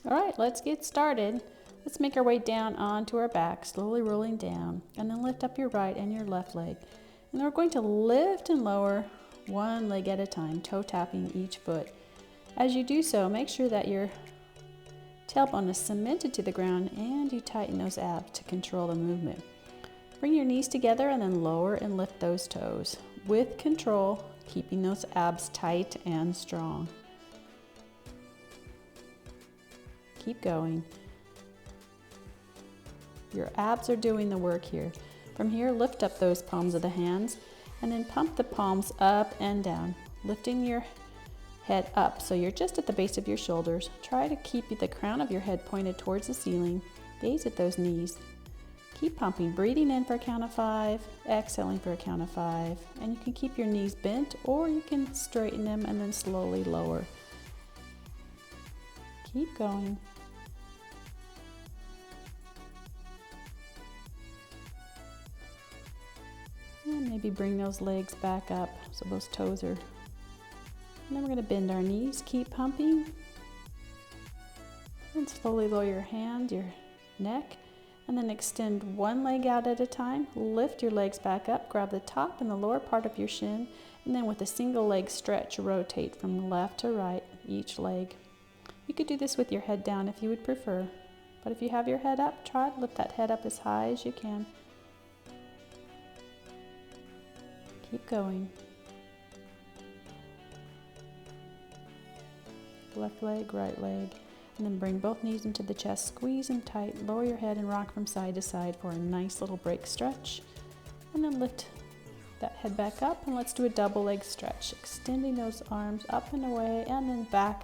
All right, let's get started. Let's make our way down onto our back, slowly rolling down, and then lift up your right and your left leg. And then we're going to lift and lower one leg at a time, toe tapping each foot. As you do so, make sure that your tailbone is cemented to the ground and you tighten those abs to control the movement. Bring your knees together and then lower and lift those toes with control, keeping those abs tight and strong. Keep going. Your abs are doing the work here. From here, lift up those palms of the hands and then pump the palms up and down, lifting your head up so you're just at the base of your shoulders. Try to keep the crown of your head pointed towards the ceiling. Gaze at those knees. Keep pumping, breathing in for a count of 5, exhaling for a count of 5. And you can keep your knees bent or you can straighten them and then slowly lower. Keep going. And maybe bring those legs back up so those toes are. And then we're going to bend our knees, keep pumping. And slowly lower your hand, your neck, and then extend one leg out at a time. Lift your legs back up, grab the top and the lower part of your shin, and then with a single leg stretch, rotate from left to right each leg. You could do this with your head down if you would prefer, but if you have your head up, try to lift that head up as high as you can. Keep going. Left leg, right leg, and then bring both knees into the chest, squeeze them tight, lower your head and rock from side to side for a nice little break stretch. And then lift that head back up and let's do a double leg stretch, extending those arms up and away and then back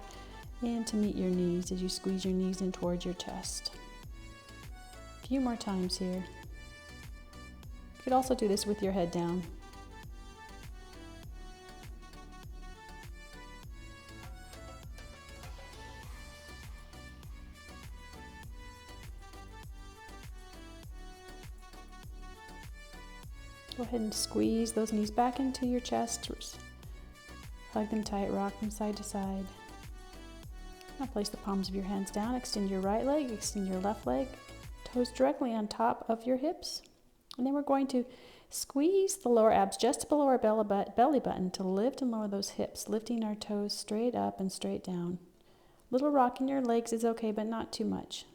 in to meet your knees as you squeeze your knees in towards your chest. A few more times here. You could also do this with your head down. Go ahead and squeeze those knees back into your chest. Hug them tight, rock them side to side. Now place the palms of your hands down, extend your right leg, extend your left leg, toes directly on top of your hips. And then we're going to squeeze the lower abs just below our belly button to lift and lower those hips, lifting our toes straight up and straight down. Little rock in your legs is okay, but not too much.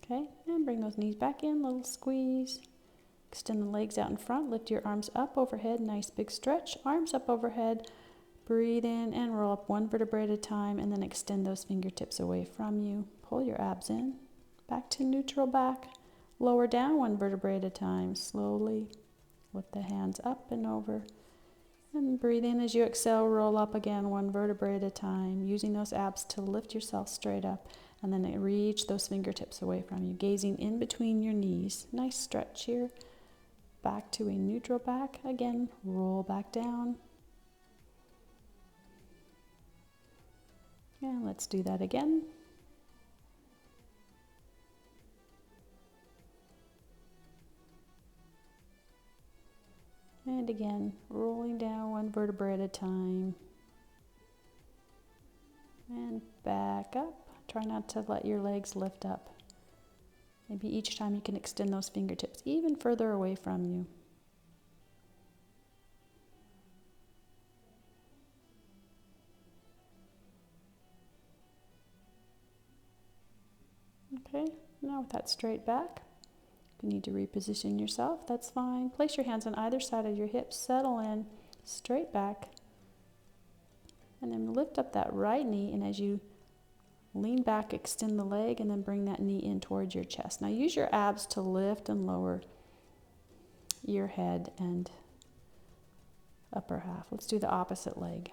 Okay, and bring those knees back in, little squeeze. Extend the legs out in front, lift your arms up overhead, nice big stretch, arms up overhead. Breathe in and roll up one vertebrae at a time and then extend those fingertips away from you. Pull your abs in, back to neutral back. Lower down one vertebrae at a time, slowly. Lift the hands up and over. And breathe in as you exhale, roll up again one vertebrae at a time, using those abs to lift yourself straight up. And then reach those fingertips away from you, gazing in between your knees. Nice stretch here. Back to a neutral back. Again, roll back down. And let's do that again. And again, rolling down one vertebrae at a time. And back up. Try not to let your legs lift up. Maybe each time you can extend those fingertips even further away from you. Okay, now with that straight back, if you need to reposition yourself, that's fine. Place your hands on either side of your hips, settle in, straight back, and then lift up that right knee, and as you lean back, extend the leg, and then bring that knee in towards your chest. Now use your abs to lift and lower your head and upper half. Let's do the opposite leg.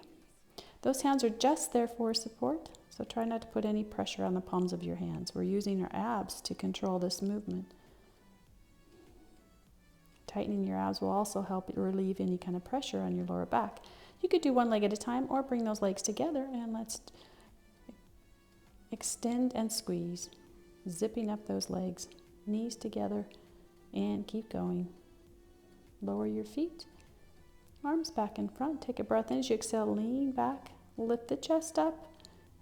Those hands are just there for support, so try not to put any pressure on the palms of your hands. We're using our abs to control this movement. Tightening your abs will also help relieve any kind of pressure on your lower back. You could do one leg at a time or bring those legs together, and let's extend and squeeze, zipping up those legs, knees together, and keep going. Lower your feet, arms back in front. Take a breath in as you exhale, lean back, Lift the chest up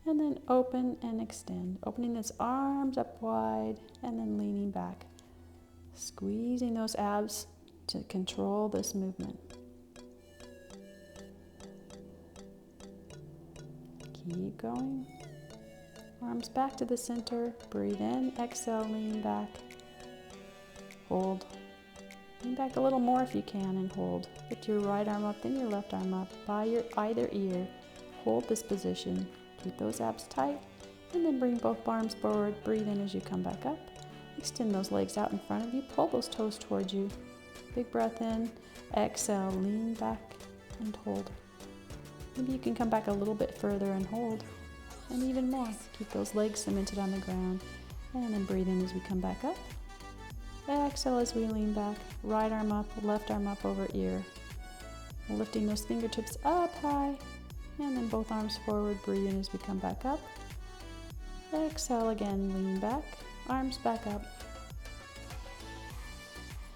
and then open and extend. Opening those arms up wide and then leaning back. Squeezing those abs to control this movement. Keep going. Arms back to the center. Breathe in, exhale, lean back. Hold. Lean back a little more if you can and hold. Lift your right arm up, then your left arm up by your either ear. Hold this position. Keep those abs tight and then bring both arms forward. Breathe in as you come back up. Extend those legs out in front of you. Pull those toes towards you. Big breath in. Exhale, lean back and hold. Maybe you can come back a little bit further and hold. And even more. Keep those legs cemented on the ground. And then breathe in as we come back up. Exhale as we lean back. Right arm up, left arm up over ear. Lifting those fingertips up high. And then both arms forward. Breathe in as we come back up. Exhale again, lean back. Arms back up.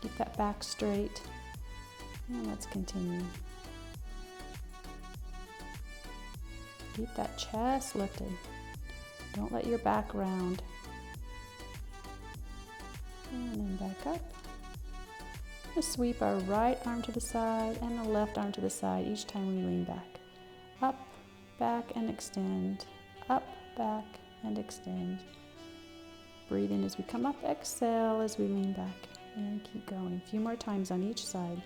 Keep that back straight. And let's continue. Keep that chest lifted. Don't let your back round. And then back up. Just sweep our right arm to the side and the left arm to the side each time we lean back. Up, back, and extend. Up, back, and extend. Breathe in as we come up. Exhale as we lean back. And keep going. A few more times on each side.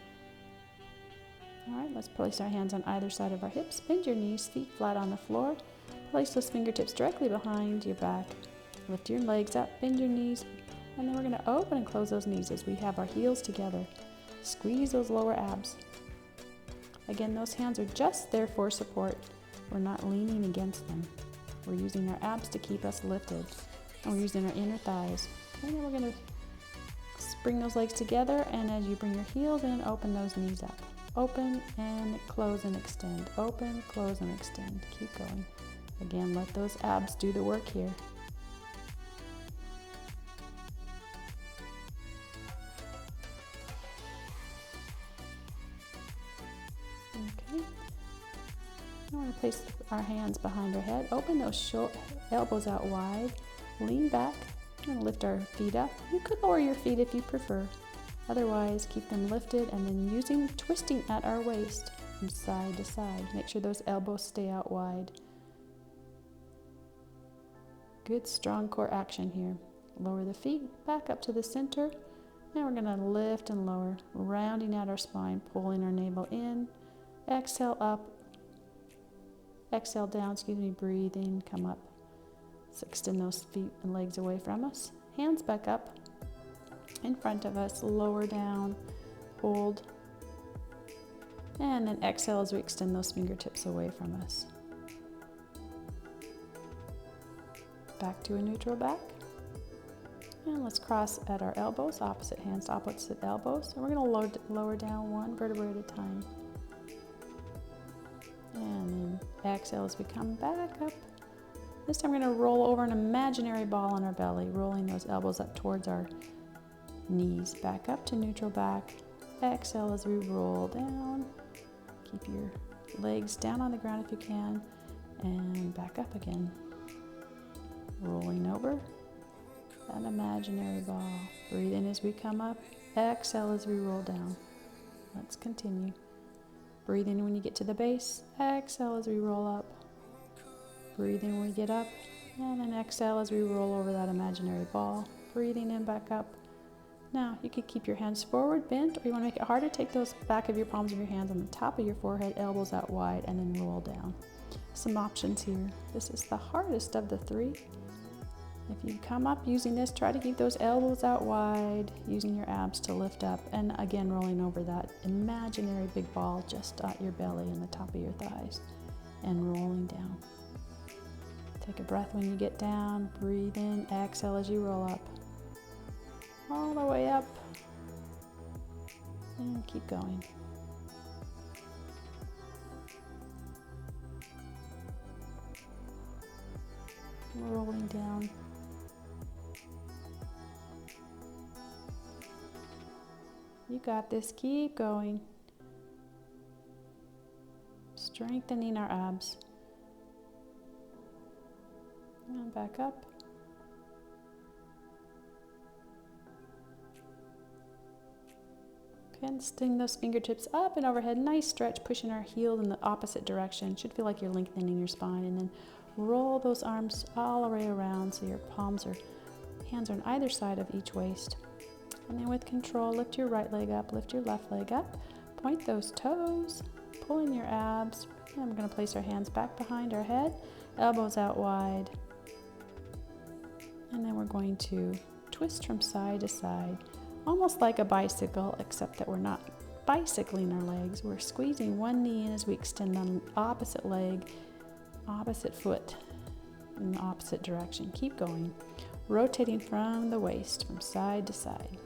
All right, let's place our hands on either side of our hips. Bend your knees, feet flat on the floor. Place those fingertips directly behind your back. Lift your legs up, bend your knees, and then we're going to open and close those knees as we have our heels together. Squeeze those lower abs. Again, those hands are just there for support. We're not leaning against them. We're using our abs to keep us lifted, and we're using our inner thighs. And then we're going to bring those legs together, and as you bring your heels in, open those knees up. Open and close and extend. Open, close and extend. Keep going. Again, let those abs do the work here. Okay. Now we're going to place our hands behind our head. Open those elbows out wide. Lean back and lift our feet up. You could lower your feet if you prefer. Otherwise, keep them lifted and then twisting at our waist from side to side. Make sure those elbows stay out wide. Good, strong core action here. Lower the feet back up to the center. Now we're going to lift and lower, rounding out our spine, pulling our navel in. Exhale up. Exhale down, breathe in, come up. Let's extend those feet and legs away from us. Hands back up. In front of us, lower down, hold, and then exhale as we extend those fingertips away from us. Back to a neutral back, and let's cross at our elbows, opposite hands, opposite elbows, and we're going to lower down one vertebrae at a time. And then exhale as we come back up. This time we're going to roll over an imaginary ball on our belly, rolling those elbows up towards our knees. Back up to neutral back. Exhale as we roll down. Keep your legs down on the ground if you can. And back up again. Rolling over that imaginary ball. Breathe in as we come up. Exhale as we roll down. Let's continue. Breathe in when you get to the base. Exhale as we roll up. Breathe in when we get up. And then exhale as we roll over that imaginary ball. Breathing in, back up. Now, you could keep your hands forward, bent, or you want to make it harder, take those back of your palms of your hands on the top of your forehead, elbows out wide, and then roll down. Some options here. This is the hardest of the three. If you come up using this, try to keep those elbows out wide, using your abs to lift up, and again, rolling over that imaginary big ball just at your belly and the top of your thighs, and rolling down. Take a breath when you get down, breathe in, exhale as you roll up. All the way up, and keep going. Rolling down. You got this, keep going. Strengthening our abs. And back up. Okay, and sting those fingertips up and overhead. Nice stretch, pushing our heel in the opposite direction. Should feel like you're lengthening your spine. And then roll those arms all the way around so your hands are on either side of each waist. And then with control, lift your right leg up, lift your left leg up. Point those toes, pull in your abs. And we're going to place our hands back behind our head, elbows out wide. And then we're going to twist from side to side, almost like a bicycle, except that we're not bicycling our legs. We're squeezing one knee in as we extend the opposite leg, opposite foot in the opposite direction. Keep going, rotating from the waist, from side to side.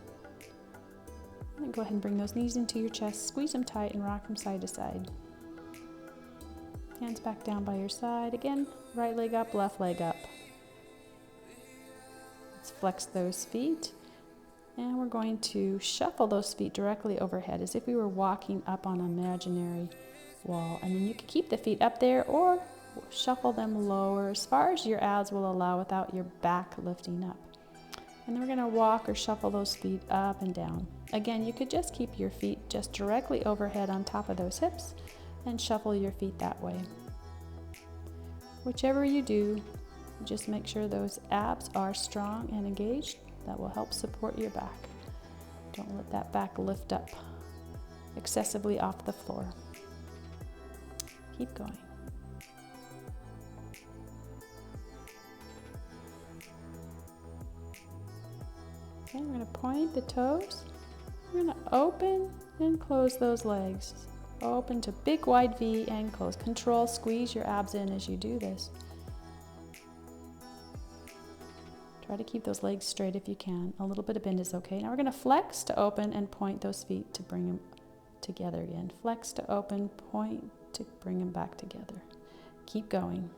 And then go ahead and bring those knees into your chest, squeeze them tight and rock from side to side. Hands back down by your side. Again, right leg up, left leg up. Let's flex those feet. And we're going to shuffle those feet directly overhead as if we were walking up on an imaginary wall. And then you can keep the feet up there or shuffle them lower as far as your abs will allow without your back lifting up. And then we're going to walk or shuffle those feet up and down. Again, you could just keep your feet just directly overhead on top of those hips and shuffle your feet that way. Whichever you do, just make sure those abs are strong and engaged. That will help support your back. Don't let that back lift up excessively off the floor. Keep going. Okay, we're going to point the toes. We're going to open and close those legs. Open to big wide V and close. Control, squeeze your abs in as you do this. Try to keep those legs straight if you can. A little bit of bend is okay. Now we're going to flex to open and point those feet to bring them together again. Flex to open, point to bring them back together. Keep going.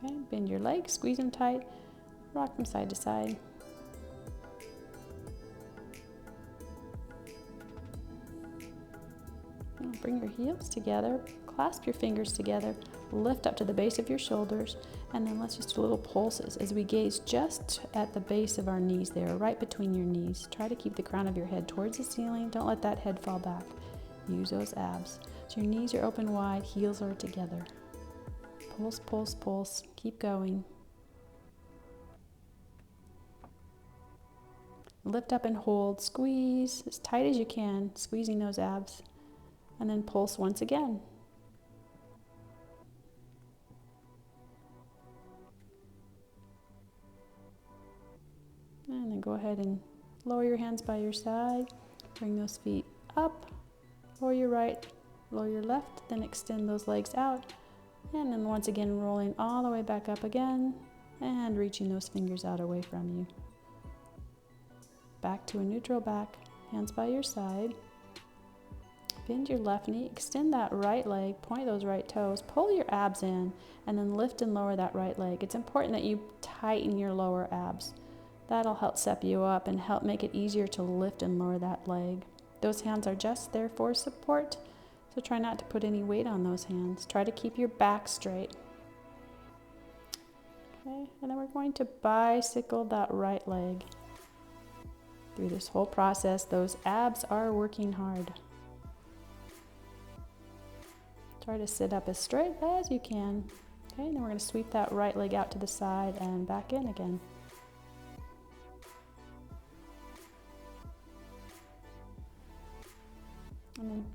Okay, bend your legs, squeeze them tight, rock from side to side. Now bring your heels together, clasp your fingers together, lift up to the base of your shoulders, and then let's just do little pulses as we gaze just at the base of our knees there, right between your knees. Try to keep the crown of your head towards the ceiling. Don't let that head fall back. Use those abs. So your knees are open wide, heels are together. Pulse, pulse, pulse. Keep going. Lift up and hold. Squeeze as tight as you can, squeezing those abs. And then pulse once again. And then go ahead and lower your hands by your side. Bring those feet up. Lower your right, lower your left. Then extend those legs out. And then once again, rolling all the way back up again and reaching those fingers out away from you. Back to a neutral back, hands by your side. Bend your left knee, extend that right leg, point those right toes, pull your abs in, and then lift and lower that right leg. It's important that you tighten your lower abs. That'll help set you up and help make it easier to lift and lower that leg. Those hands are just there for support. So try not to put any weight on those hands. Try to keep your back straight. Okay, and then we're going to bicycle that right leg. Through this whole process, those abs are working hard. Try to sit up as straight as you can. Okay, and then we're going to sweep that right leg out to the side and back in again. And then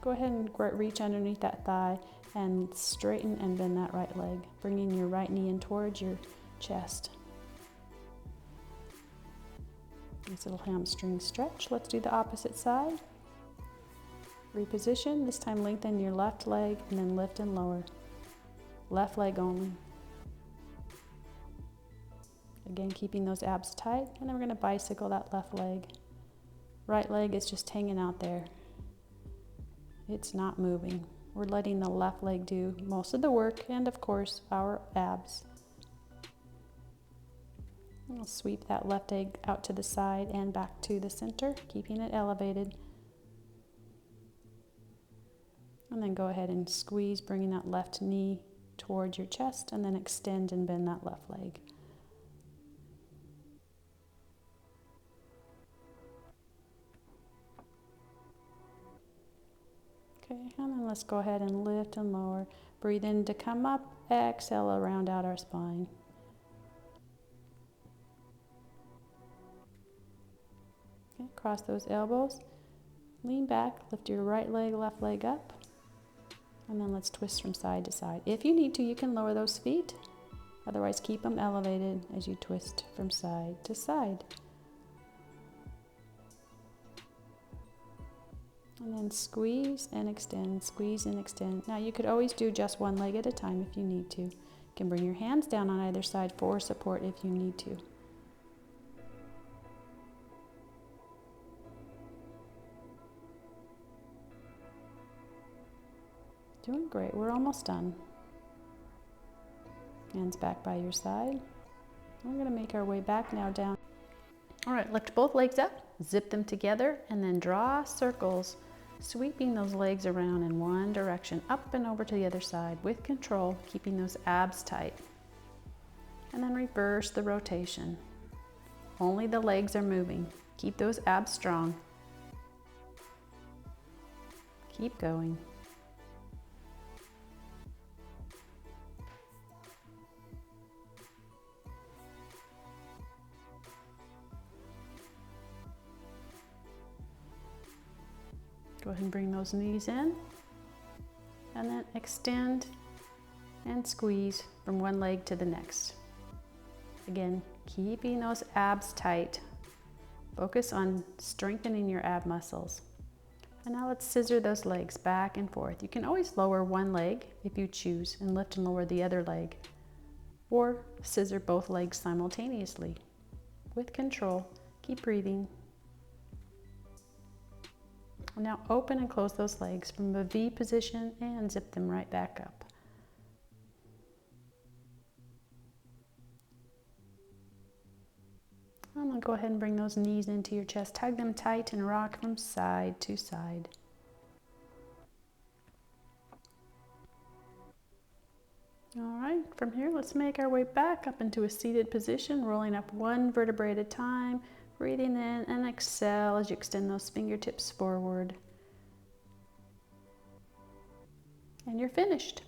go ahead and reach underneath that thigh and straighten and bend that right leg, bringing your right knee in towards your chest. Nice little hamstring stretch. Let's do the opposite side. Reposition. This time lengthen your left leg and then lift and lower. Left leg only. Again, keeping those abs tight. And then we're going to bicycle that left leg. Right leg is just hanging out there. It's not moving. We're letting the left leg do most of the work and, of course, our abs. I'll sweep that left leg out to the side and back to the center, keeping it elevated. And then go ahead and squeeze, bringing that left knee towards your chest, and then extend and bend that left leg. Okay, and then let's go ahead and lift and lower. Breathe in to come up, exhale, round out our spine. Okay, cross those elbows, lean back, lift your right leg, left leg up, and then let's twist from side to side. If you need to, you can lower those feet. Otherwise, keep them elevated as you twist from side to side. And then squeeze and extend, squeeze and extend. Now you could always do just one leg at a time if you need to. You can bring your hands down on either side for support if you need to. Doing great, we're almost done. Hands back by your side. We're gonna make our way back now down. All right, lift both legs up, zip them together, and then draw circles, sweeping those legs around in one direction, up and over to the other side with control, keeping those abs tight. And then reverse the rotation. Only the legs are moving. Keep those abs strong. Keep going. Go ahead and bring those knees in, and then extend and squeeze from one leg to the next. Again, keeping those abs tight. Focus on strengthening your ab muscles. And now let's scissor those legs back and forth. You can always lower one leg if you choose and lift and lower the other leg, or scissor both legs simultaneously. With control, keep breathing. Now open and close those legs from a V position and zip them right back up. And then go ahead and bring those knees into your chest. Hug them tight and rock from side to side. All right, from here, let's make our way back up into a seated position, rolling up one vertebrae at a time. Breathing in and exhale as you extend those fingertips forward. And you're finished.